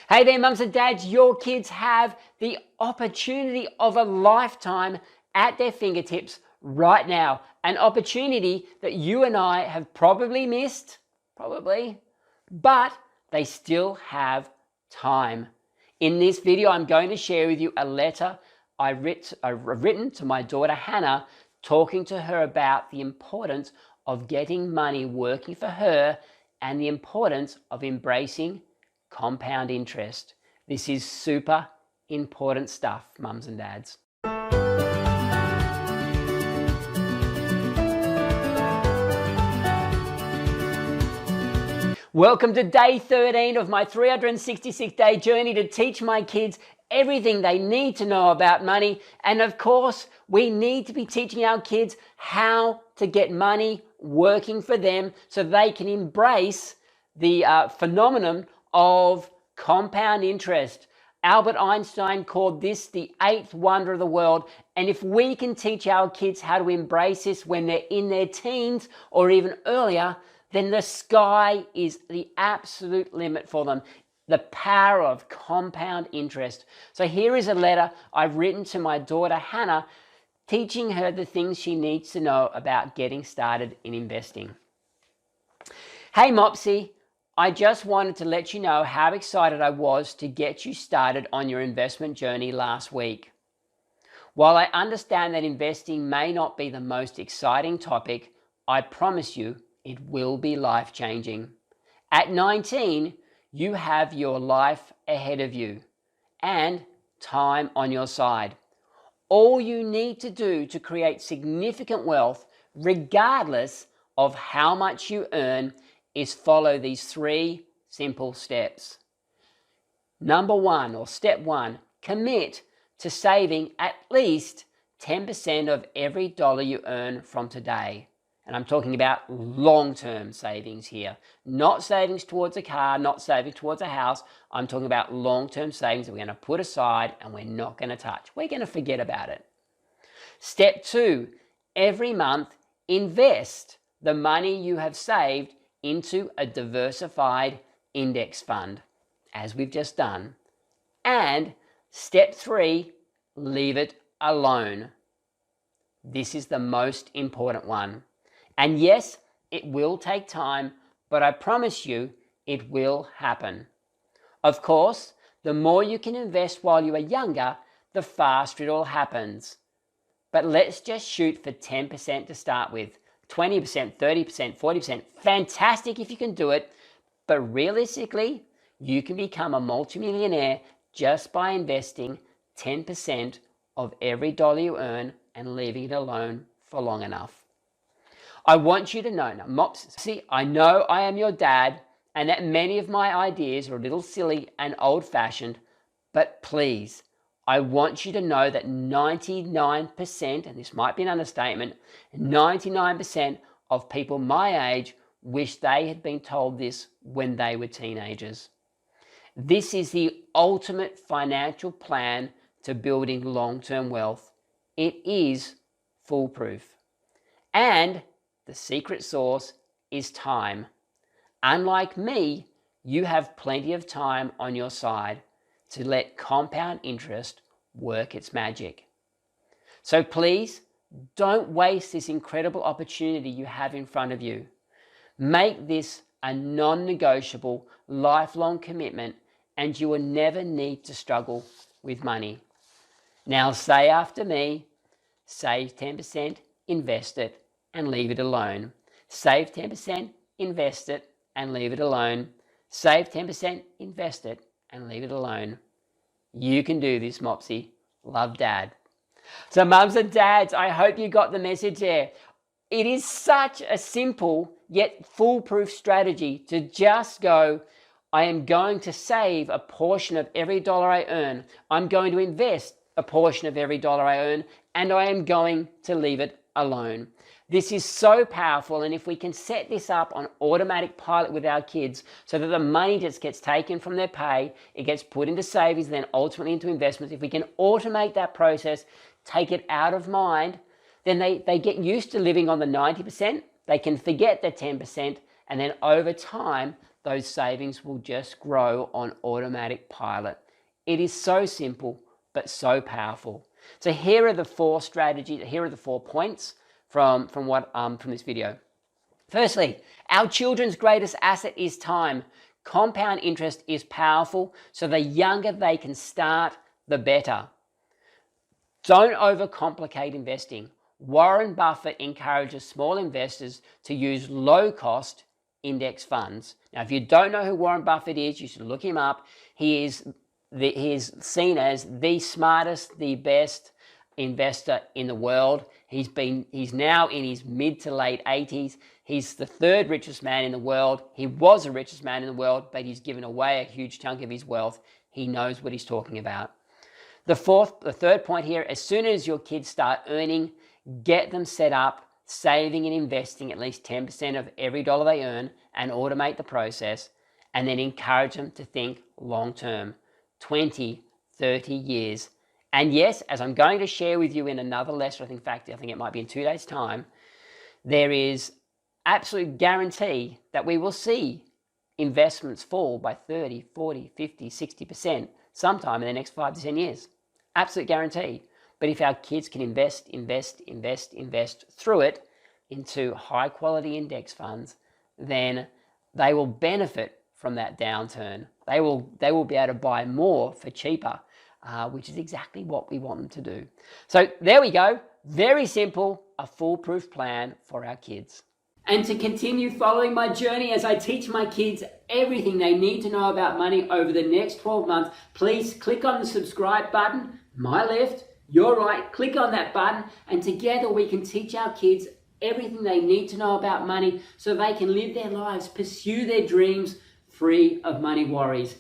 Hey there, mums and dads. Your kids have the opportunity of a lifetime at their fingertips right now. An opportunity that you and I have probably missed, but they still have time. In this video, I'm going to share with you a letter I've written to my daughter Hannah, talking to her about the importance of getting money working for her and the importance of embracing compound interest. This is super important stuff, mums and dads. Welcome to day 13 of my 366-day journey to teach my kids everything they need to know about money. And of course, we need to be teaching our kids how to get money working for them so they can embrace the phenomenon of compound interest. Albert Einstein called this the eighth wonder of the world. And if we can teach our kids how to embrace this when they're in their teens or even earlier, then the sky is the absolute limit for them. The power of compound interest. So here is a letter I've written to my daughter Hannah, teaching her the things she needs to know about getting started in investing. Hey Mopsy, I just wanted to let you know how excited I was to get you started on your investment journey last week. While I understand that investing may not be the most exciting topic, I promise you it will be life-changing. At 19, you have your life ahead of you and time on your side. All you need to do to create significant wealth, regardless of how much you earn, is follow these three simple steps. Number one, or step one, commit to saving at least 10% of every dollar you earn from today. And I'm talking about long-term savings here, not savings towards a car, not savings towards a house. I'm talking about long-term savings that we're going to put aside and we're not going to touch. We're going to forget about it. Step two, every month invest the money you have saved into a diversified index fund, as we've just done. And step three, leave it alone. This is the most important one. And yes, it will take time, but I promise you it will happen. Of course, the more you can invest while you are younger, the faster it all happens. But let's just shoot for 10% to start with. 20%, 30%, 40%, fantastic if you can do it, but realistically, you can become a multimillionaire just by investing 10% of every dollar you earn and leaving it alone for long enough. I want you to know, now Mops, see, I know I am your dad and that many of my ideas are a little silly and old-fashioned, but please, I want you to know that 99%, and this might be an understatement, 99% of people my age wish they had been told this when they were teenagers. This is the ultimate financial plan to building long-term wealth. It is foolproof. And the secret sauce is time. Unlike me, you have plenty of time on your side to let compound interest work its magic. So please, don't waste this incredible opportunity you have in front of you. Make this a non-negotiable, lifelong commitment, and you will never need to struggle with money. Now say after me, save 10%, invest it, and leave it alone. Save 10%, invest it, and leave it alone. Save 10%, invest it, and leave it alone. You can do this, Mopsy. Love, Dad. So mums and dads, I hope you got the message there. It is such a simple yet foolproof strategy to just go, I am going to save a portion of every dollar I earn. I'm going to invest a portion of every dollar I earn, and I am going to leave it alone. This is so powerful, and if we can set this up on automatic pilot with our kids so that the money just gets taken from their pay, it gets put into savings, then ultimately into investments, if we can automate that process, take it out of mind, then they get used to living on the 90%, they can forget the 10%, and then over time, those savings will just grow on automatic pilot. It is so simple, but so powerful. So here are the 4 strategies, here are the 4 points from this video. Firstly, our children's greatest asset is time. Compound interest is powerful, so the younger they can start, the better. Don't overcomplicate investing. Warren Buffett encourages small investors to use low-cost index funds. Now, if you don't know who Warren Buffett is, you should look him up. He is seen as the smartest, the best investor in the world. He's now in his mid to late 80s. He's the 3rd richest man in the world. He was the richest man in the world, but he's given away a huge chunk of his wealth. He knows what he's talking about. The 3rd point here, as soon as your kids start earning, get them set up, saving and investing at least 10% of every dollar they earn, and automate the process, and then encourage them to think long-term, 20, 30 years. And yes, as I'm going to share with you in another lesson, I think it might be in 2 days' time, there is absolute guarantee that we will see investments fall by 30, 40, 50, 60% sometime in the next 5 to 10 years. Absolute guarantee. But if our kids can invest through it into high quality index funds, then they will benefit from that downturn. They will be able to buy more for cheaper, which is exactly what we want them to do. So there we go. Very simple, a foolproof plan for our kids. And to continue following my journey as I teach my kids everything they need to know about money over the next 12 months, please click on the subscribe button, my left, your right, click on that button, and together we can teach our kids everything they need to know about money so they can live their lives, pursue their dreams free of money worries.